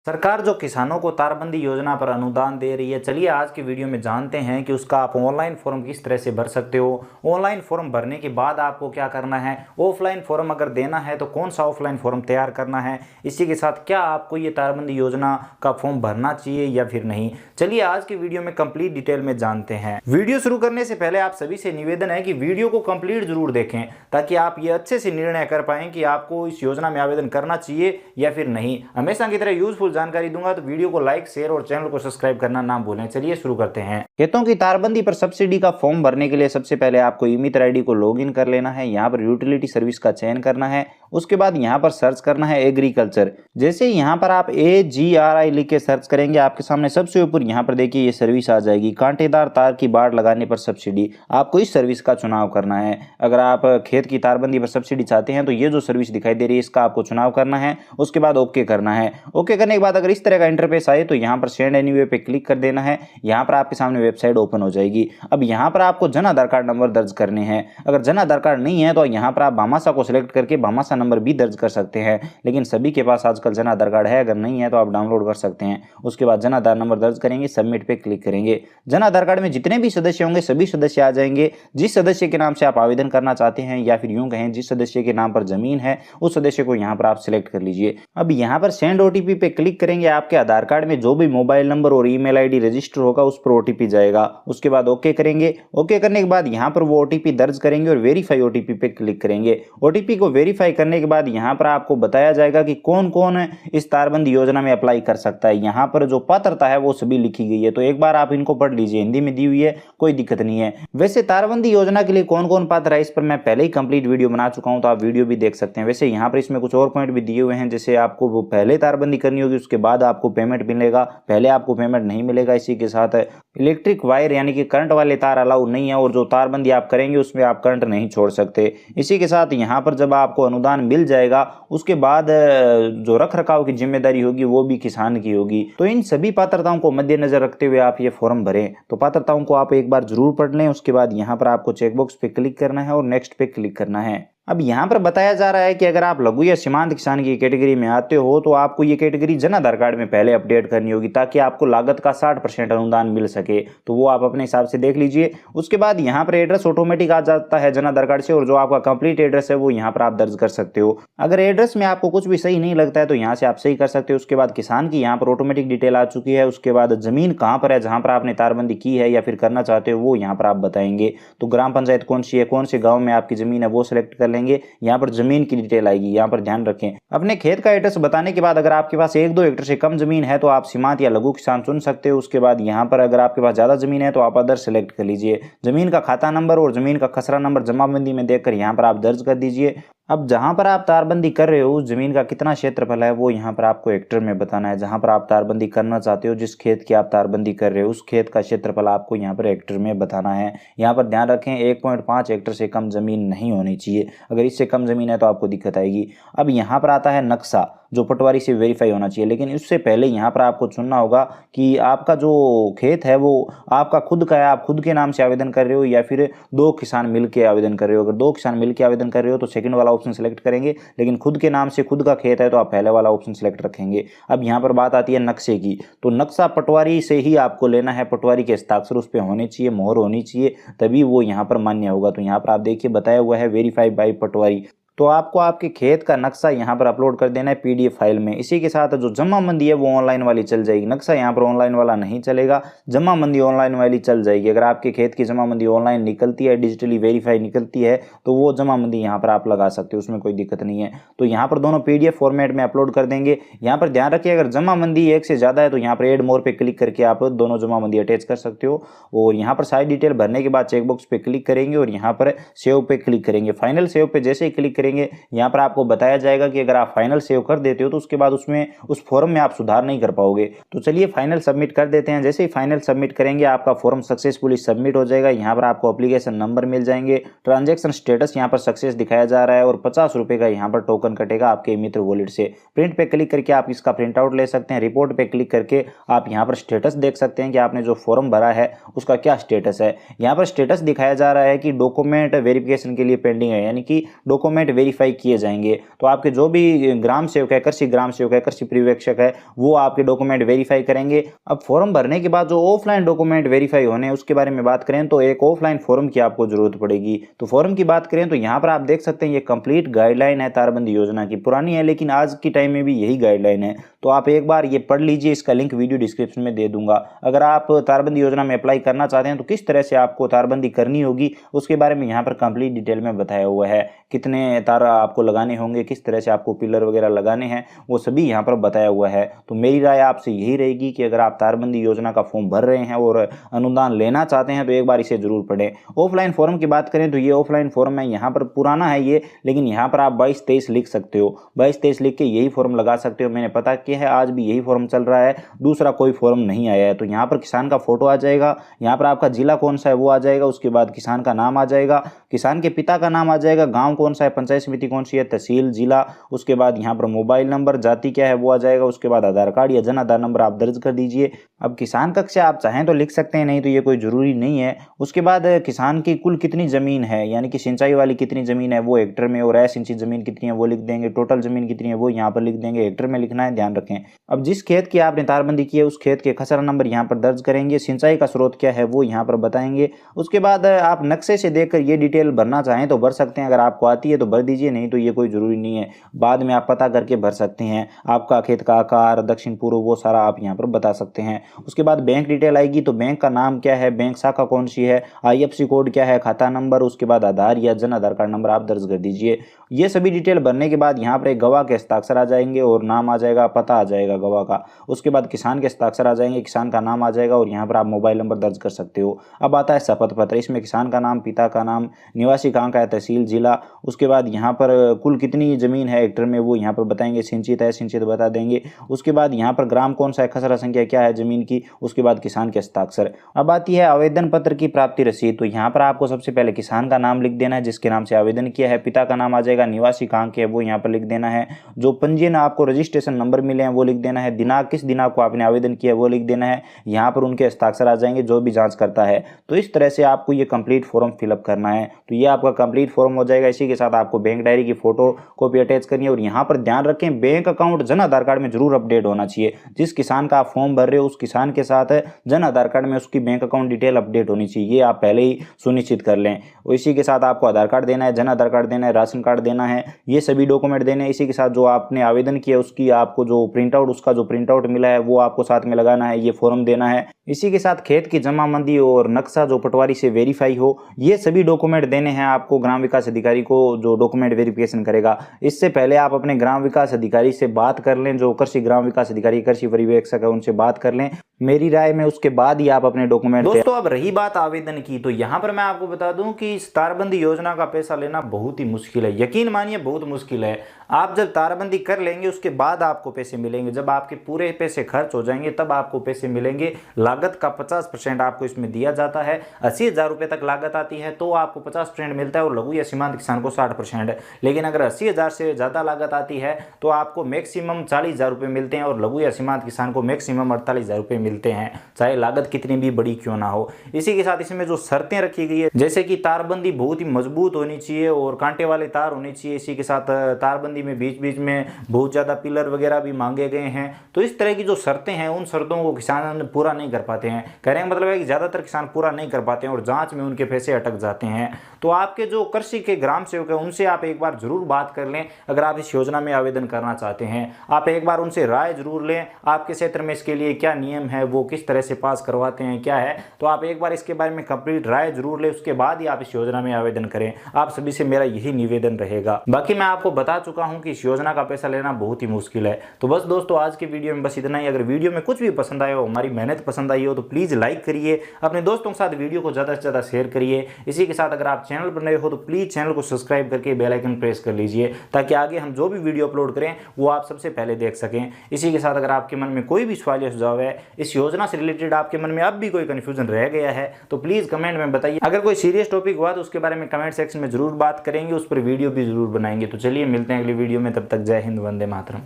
सरकार जो किसानों को तारबंदी योजना पर अनुदान दे रही है, चलिए आज की वीडियो में जानते हैं कि उसका आप ऑनलाइन फॉर्म किस तरह से भर सकते हो। ऑनलाइन फॉर्म भरने के बाद आपको क्या करना है, ऑफलाइन फॉर्म अगर देना है तो कौन सा ऑफलाइन फॉर्म तैयार करना है, इसी के साथ क्या आपको ये तारबंदी योजना का फॉर्म भरना चाहिए या फिर नहीं। चलिए आज की वीडियो में कंप्लीट डिटेल में जानते हैं। वीडियो शुरू करने से पहले आप सभी से निवेदन है कि वीडियो को कंप्लीट जरूर देखें ताकि आप ये अच्छे से निर्णय कर पाएं कि आपको इस योजना में आवेदन करना चाहिए या फिर नहीं। हमेशा की तरह यूजफुल जानकारी दूंगा तो वीडियो को लाइक, शेयर और चैनल को सब्सक्राइब करना ना भूलें। चलिए शुरू करते हैं। खेतों की तारबंदी पर सब्सिडी का फॉर्म भरने के लिए सबसे पहले आपको ई-मित्र आईडी को लॉगिन कर लेना है। यहाँ पर यूटिलिटी सर्विस का चयन करना है। उसके बाद यहाँ पर सर्च करना है एग्रीकल्चर। जैसे यहाँ पर आप AGRI लिख के सर्च करेंगे, आपके सामने सबसे ऊपर यहाँ पर देखिए ये सर्विस आ जाएगी, कांटेदार तार की बाड़ लगाने पर सब्सिडी। आपको इस सर्विस का चुनाव करना है। अगर आप खेत की तारबंदी पर सब्सिडी चाहते हैं तो ये जो सर्विस दिखाई दे रही है इसका आपको चुनाव करना है। उसके बाद ओके करना है। ओके करने के बाद अगर इस तरह का इंटरफेस आए तो यहाँ पर सेंड एनीवे पे क्लिक कर देना है। यहाँ पर आपके सामने वेबसाइट ओपन हो जाएगी। अब यहाँ पर आपको जन आधार कार्ड नंबर दर्ज करने हैं। अगर जन आधार कार्ड नहीं है तो यहाँ पर आप भामाशाह को सिलेक्ट करके भामाशाह नंबर भी दर्ज कर सकते हैं, लेकिन सभी के पास आजकल जन आधार कार्ड है। अगर नहीं है तो आप डाउनलोड कर सकते हैं। उसके बाद जन आधार नंबर दर्ज करेंगे, सबमिट पे क्लिक करेंगे। जन आधार कार्ड में जितने भी सदस्य होंगे सभी सदस्य आ जाएंगे। जिस सदस्य के नाम से आप आवेदन करना चाहते हैं या फिर यूं कहें जिस सदस्य के नाम पर जमीन है उस सदस्य को यहाँ पर आप सिलेक्ट कर लीजिए। अब यहाँ पर सेंड OTP पे क्लिक करेंगे। आपके आधार कार्ड में जो भी मोबाइल नंबर और ईमेल आईडी रजिस्टर होगा उस पर OTP जाएगा। उसके बाद ओके करेंगे। ओके करने के बाद यहाँ पर वो OTP दर्ज करेंगे और वेरीफाई OTP पे क्लिक करेंगे। OTP को वेरीफाई करने के बाद यहाँ पर आपको बताया जाएगा कि कौन कौन इस तारबंदी योजना में अप्लाई कर सकता है। यहाँ पर जो पात्रता है वो सभी लिखी गई है, तो एक बार आप इनको पढ़ लीजिए। हिंदी में दी हुई है, कोई दिक्कत नहीं है। वैसे तारबंदी योजना के लिए कौन कौन पात्र है इस पर मैं पहले ही कंप्लीट वीडियो बना चुका हूँ, तो आप वीडियो भी देख सकते हैं। वैसे यहाँ पर इसमें कुछ और पॉइंट भी दिए हुए हैं, जैसे आपको वो पहले तारबंदी करनी होगी उसके बाद आपको पेमेंट मिलेगा, पहले आपको पेमेंट नहीं मिलेगा। इसी के साथ इलेक्ट्रिक वायर यानी कि करंट वाले तार अलाउ नहीं है, और जो तारबंदी आप करेंगे उसमें आप करंट नहीं छोड़ सकते। इसी के साथ यहाँ पर जब आपको अनुदान मिल जाएगा उसके बाद जो रख रखाव की जिम्मेदारी होगी वो भी किसान की होगी। तो इन सभी पात्रताओं को मद्देनजर रखते हुए आप ये फॉर्म भरें। तो पात्रताओं को आप एक बार जरूर पढ़ लें। उसके बाद यहाँ पर आपको चेकबॉक्स पे क्लिक करना है और नेक्स्ट पे क्लिक करना है। अब यहाँ पर बताया जा रहा है कि अगर आप लघु या सीमांत किसान की कैटेगरी में आते हो तो आपको ये कैटेगरी जन आधार कार्ड में पहले अपडेट करनी होगी ताकि आपको लागत का 60% अनुदान मिल सके। तो वो आप अपने हिसाब से देख लीजिए। उसके बाद यहाँ पर एड्रेस ऑटोमेटिक आ जाता है जन आधार कार्ड से, और जो आपका कंप्लीट एड्रेस है वो यहाँ पर आप दर्ज कर सकते हो। अगर एड्रेस में आपको कुछ भी सही नहीं लगता है तो यहाँ से आप सही कर सकते हो। उसके बाद किसान की यहाँ पर ऑटोमेटिक डिटेल आ चुकी है। उसके बाद जमीन कहाँ पर है जहाँ पर आपने तारबंदी की है या फिर करना चाहते हो वो यहाँ पर आप बताएंगे। तो ग्राम पंचायत कौन सी है, कौन से गाँव में आपकी जमीन है वो सिलेक्ट कर लेंगे। यहाँ पर जमीन की डिटेल आएगी, यहाँ पर ध्यान रखें। अपने खेत का एड्रेस बताने के बाद अगर आपके पास 1-2 हेक्टेयर से कम जमीन है तो आप सीमांत या लघु किसान चुन सकते हो। उसके बाद यहाँ पर अगर आपके पास ज्यादा जमीन है तो आप अदर सेलेक्ट कर लीजिए। जमीन का खाता नंबर और जमीन का खसरा नंबर जमाबंदी में देखकर यहाँ पर आप दर्ज कर दीजिए। अब जहां पर आप तारबंदी कर रहे हो उस जमीन का कितना क्षेत्रफल है वो यहाँ पर आपको हेक्टेयर में बताना है। जहां पर आप तारबंदी करना चाहते हो, जिस खेत की आप तारबंदी कर रहे हो उस खेत का क्षेत्रफल आपको यहाँ पर हेक्टेयर में बताना है। यहाँ पर ध्यान रखें 1.5 हेक्टेयर से कम जमीन नहीं होनी चाहिए। अगर इससे कम जमीन है तो आपको दिक्कत आएगी। अब यहाँ पर आता है नक्शा, जो पटवारी से वेरीफाई होना चाहिए, लेकिन उससे पहले यहाँ पर आपको चुनना होगा कि आपका जो खेत है वो आपका खुद का है, आप खुद के नाम से आवेदन कर रहे हो या फिर 2 किसान मिलकर आवेदन कर रहे हो। अगर 2 किसान मिलकर आवेदन कर रहे हो तो सेकंड वाला ऑप्शन सेलेक्ट करेंगे, लेकिन खुद के नाम से खुद का खेत है तो आप पहले वाला ऑप्शन सेलेक्ट रखेंगे। अब यहाँ पर बात आती है नक्शे की, तो नक्शा पटवारी से ही आपको लेना है। पटवारी के हस्ताक्षर उस पर होने चाहिए, मोहर होनी चाहिए, तभी वो यहाँ पर मान्य होगा। तो यहाँ पर आप देखिए बताया हुआ है वेरीफाई बाय पटवारी। तो आपको आपके खेत का नक्शा यहाँ पर अपलोड कर देना है PDF फाइल में। इसी के साथ जो जमाबंदी है वो ऑनलाइन वाली चल जाएगी। नक्शा यहाँ पर ऑनलाइन वाला नहीं चलेगा, जमाबंदी ऑनलाइन वाली चल जाएगी। अगर आपके खेत की जमाबंदी ऑनलाइन निकलती है, डिजिटली वेरीफाई निकलती है, तो वो जमाबंदी यहाँ पर आप लगा सकते हो, उसमें कोई दिक्कत नहीं है। तो यहाँ पर दोनों PDF फॉर्मेट में अपलोड कर देंगे। यहाँ पर ध्यान रखिए अगर जमाबंदी 1 से ज़्यादा है तो यहाँ पर एड मोर पे क्लिक करके आप दोनों जमाबंदी अटैच कर सकते हो। और यहाँ पर सारी डिटेल भरने के बाद चेकबॉक्स पे क्लिक करेंगे और यहाँ पर सेव पे क्लिक करेंगे। फाइनल सेव पे जैसे ही क्लिक करेंगे यहाँ पर आपको बताया जाएगा कि अगर आप फाइनल सेव कर देते हो तो उसके बाद उसमें उस फॉर्म में आप सुधार नहीं कर पाओगे। तो चलिए फाइनल सबमिट कर देते हैं। जैसे ही फाइनल सबमिट करेंगे आपका फॉर्म सक्सेसफुली सबमिट हो जाएगा। यहाँ पर आपको एप्लीकेशन नंबर मिल जाएंगे। ट्रांजैक्शन स्टेटस यहाँ पर सक्सेस दिखाया जा रहा है और 50 रुपये का यहाँ पर टोकन कटेगा आपके मित्र वॉलेट से। प्रिंट पे क्लिक करके आप इसका प्रिंट आउट ले सकते हैं। रिपोर्ट पे क्लिक करके आप यहाँ पर स्टेटस देख सकते हैं कि आपने जो फॉर्म भरा है उसका क्या स्टेटस है। यहाँ पर स्टेटस दिखाया जा रहा है कि डॉक्यूमेंट वेरिफिकेशन के लिए पेंडिंग है, यानी कि डॉक्यूमेंट वेरीफाई किए जाएंगे। तो आपके जो भी ग्राम सेवक है, कृषि ग्राम सेवक है, कृषि पर्यवेक्षक है, वो आपके डॉक्यूमेंट वेरीफाई करेंगे। अब फॉर्म भरने के बाद जो ऑफलाइन डॉक्यूमेंट वेरीफाई होने उसके बारे में बात करें तो एक ऑफलाइन फॉर्म की आपको जरूरत पड़ेगी। तो फॉर्म की बात करें तो यहाँ पर आप देख सकते हैं ये कंप्लीट गाइडलाइन है तारबंदी योजना की, पुरानी है लेकिन आज की टाइम में भी यही गाइडलाइन है। तो आप एक बार ये पढ़ लीजिए, इसका लिंक वीडियो डिस्क्रिप्शन में दे दूंगा। अगर आप तारबंदी योजना में अप्लाई करना चाहते हैं तो किस तरह से आपको तारबंदी करनी होगी उसके बारे में यहाँ पर कंप्लीट डिटेल में बताया हुआ है। कितने तार आपको लगाने होंगे, किस तरह से आपको पिलर वगैरह लगाने हैं, वो सभी यहाँ पर बताया हुआ है। तो मेरी राय आपसे यही रहेगी कि अगर आप तारबंदी योजना का फॉर्म भर रहे हैं और अनुदान लेना चाहते हैं तो एक बार इसे जरूर पढ़ें। ऑफलाइन फॉर्म की बात करें तो ये ऑफलाइन फॉर्म है, यहाँ पर पुराना है ये, लेकिन यहाँ पर आप 22-23 लिख सकते हो, 22-23 लिख के यही फॉर्म लगा सकते हो। मैंने पता किया है आज भी यही फॉर्म चल रहा है, दूसरा कोई फॉर्म नहीं आया है। तो यहाँ पर किसान का फोटो आ जाएगा, यहाँ पर आपका जिला कौन सा है वो आ जाएगा, उसके बाद किसान का नाम आ जाएगा, किसान के पिता का नाम आ जाएगा, गांव कौन सा है, पंचायत समिति कौन सी है, तहसील, जिला, उसके बाद यहाँ पर मोबाइल नंबर, जाति क्या है वो आ जाएगा, उसके बाद आधार कार्ड या जन आधार नंबर आप दर्ज कर दीजिए। अब किसान कक्षा आप चाहें तो लिख सकते हैं, नहीं तो ये कोई जरूरी नहीं है। उसके बाद किसान की कुल कितनी जमीन है, यानी कि सिंचाई वाली कितनी जमीन है वो हेक्टर में, और असिंचित जमीन कितनी है वो लिख देंगे, टोटल जमीन कितनी है वो यहाँ पर लिख देंगे, हेक्टर में लिखना है, ध्यान रखें। अब जिस खेत की आपने तारबंदी की है उस खेत के खसरा नंबर यहाँ पर दर्ज करेंगे, सिंचाई का स्रोत क्या है वो यहाँ पर बताएंगे। उसके बाद आप नक्शे से देखकर ये डिटेल भरना चाहें तो भर सकते हैं, अगर आपको आती है तो भर दीजिए, नहीं तो ये कोई जरूरी नहीं है, बाद में आप पता करके भर सकते हैं। आपका खेत का आकार, दक्षिण पूर्व, वो सारा आप यहाँ पर बता सकते हैं। उसके बाद बैंक डिटेल आएगी, तो बैंक का नाम क्या है, बैंक शाखा कौन सी है, IFSC कोड क्या है, खाता नंबर, उसके बाद आधार या जन आधार कार्ड नंबर आप दर्ज कर दीजिए। ये सभी डिटेल भरने के बाद यहाँ पर एक गवाह के हस्ताक्षर आ जाएंगे और नाम आ जाएगा, पता आ जाएगा गवाह का। उसके बाद किसान के हस्ताक्षर आ जाएंगे, किसान का नाम आ जाएगा और यहाँ पर आप मोबाइल नंबर दर्ज कर सकते हो। अब आता है शपथ पत्र, इसमें किसान का नाम, पिता का नाम, निवासी कहाँ का है, तहसील, जिला, उसके बाद यहाँ पर कुल कितनी जमीन है हेक्टर में वो यहाँ पर बताएंगे, सिंचित है, सिंचित बता देंगे। उसके बाद यहाँ पर ग्राम कौन सा है, खसरा संख्या क्या है जमीन की, उसके बाद किसान के हस्ताक्षर। अब आती है आवेदन पत्र की प्राप्ति रसीद। तो यहाँ पर आपको सबसे पहले किसान का नाम लिख देना है जिसके नाम से आवेदन किया है, पिता का नाम आ जाएगा, निवासी कहाँ के है वो यहाँ पर लिख देना है, जो पंजीयन आपको रजिस्ट्रेशन नंबर मिले हैं वो लिख देना है, दिनांक किस दिनांक को आपने आवेदन किया है वो लिख देना है, यहाँ पर उनके हस्ताक्षर आ जाएंगे जो भी जांच करता है। तो इस तरह से आपको ये कंप्लीट फॉर्म फिलअप करना है। तो ये आपका कंप्लीट फॉर्म हो जाएगा। इसी के साथ आपको बैंक डायरी की फोटो कॉपी अटैच करनी है और यहाँ पर ध्यान रखें bank account Jan Aadhaar card में जरूर अपडेट होना चाहिए। जिस किसान का आप फॉर्म भर रहे हो उस किसान के साथ जन आधार कार्ड में उसकी बैंक अकाउंट डिटेल अपडेट होनी चाहिए, ये आप पहले ही सुनिश्चित कर लें। और इसी के साथ आपको आधार कार्ड देना है, जन आधार कार्ड देना है, राशन कार्ड देना है, ये सभी डॉक्यूमेंट देने हैं। इसी के साथ जो आपने आवेदन किया उसकी आपको जो प्रिंट आउट, उसका जो प्रिंट आउट मिला है वो आपको साथ में लगाना है, ये फॉर्म देना है। इसी के साथ खेत की जमाबंदी और नक्शा जो पटवारी से वेरीफाई हो, ये सभी डॉक्यूमेंट देने हैं आपको ग्राम विकास अधिकारी को जो डॉक्यूमेंट वेरिफिकेशन करेगा। इससे पहले आप अपने ग्राम विकास अधिकारी से बात कर लें, जो कृषि ग्राम विकास अधिकारी, कृषि पर्यवेक्षक है, उनसे बात कर लें मेरी राय में, उसके बाद ही आप अपने डॉक्यूमेंट। दोस्तों अब रही बात आवेदन की, तो यहाँ पर मैं आपको बता दूं कि इस तारबंदी योजना का पैसा लेना बहुत ही मुश्किल है, यकीन मानिए बहुत मुश्किल है। आप जब तारबंदी कर लेंगे उसके बाद आपको पैसे मिलेंगे, जब आपके पूरे पैसे खर्च हो जाएंगे तब आपको पैसे मिलेंगे। लागत का 50% आपको इसमें दिया जाता है। 80,000 रुपये तक लागत आती है तो आपको 50% मिलता है और लघु या सीमांत किसान को 60%। लेकिन अगर 80,000 से ज़्यादा लागत आती है तो आपको मैक्सिमम 40,000 रुपये मिलते हैं और लघु या सीमांत किसान को मैक्सिमम 48,000 रुपये मिलते हैं, चाहे लागत कितनी भी बड़ी क्यों ना हो। इसी के साथ इसमें जो शर्तें रखी गई है, जैसे कि तारबंदी बहुत ही मजबूत होनी चाहिए और कांटे वाले तार होने चाहिए। इसी के साथ तारबंदी में बीच बीच में बहुत ज़्यादा पिलर वगैरह भी मांगे गए हैं। तो इस तरह की जो शर्तें हैं उन शर्तों को किसान पूरा नहीं कर पाते हैं। कहने का मतलब है कि ज़्यादातर किसान पूरा नहीं कर पाते हैं और जांच में उनके पैसे अटक जाते हैं। तो आपके जो कृषि के ग्राम सेवक है उनसे आप एक बार जरूर बात कर लें। अगर आप इस योजना में आवेदन करना चाहते हैं आप एक बार उनसे राय जरूर लें, आपके क्षेत्र में इसके लिए क्या नियम है, वो किस तरह से पास करवाते हैं, क्या है। तो आप एक बार इसके बारे में कंप्लीट राय जरूर लें, उसके बाद ही आप इस योजना में आवेदन करें। आप सभी से मेरा यही निवेदन रहेगा। बाकी मैं आपको बता चुका हूं कि इस योजना का पैसा लेना बहुत ही मुश्किल है। तो बस दोस्तों आज के वीडियो में बस इतना ही। अगर वीडियो में कुछ भी पसंद आया हो, हमारी मेहनत पसंद आई हो, तो प्लीज़ लाइक करिए, अपने दोस्तों के साथ वीडियो को ज़्यादा से ज़्यादा शेयर करिए। इसी के साथ अगर आप चैनल पर नए हो तो प्लीज़ चैनल को सब्सक्राइब करके बेल आइकन प्रेस कर लीजिए, ताकि आगे हम जो भी वीडियो अपलोड करें वो आप सबसे पहले देख सकें। इसी के साथ अगर आपके मन में कोई भी सवाल या सुझाव है, इस योजना से रिलेटेड आपके मन में अब भी कोई कन्फ्यूजन रह गया है, तो प्लीज़ कमेंट में बताइए। अगर कोई सीरियस टॉपिक हुआ तो उसके बारे में कमेंट सेक्शन में जरूर बात करेंगे, उस पर वीडियो भी जरूर बनाएंगे। तो चलिए मिलते हैं अगली वीडियो में, तब तक जय हिंद, वंदे मातरम।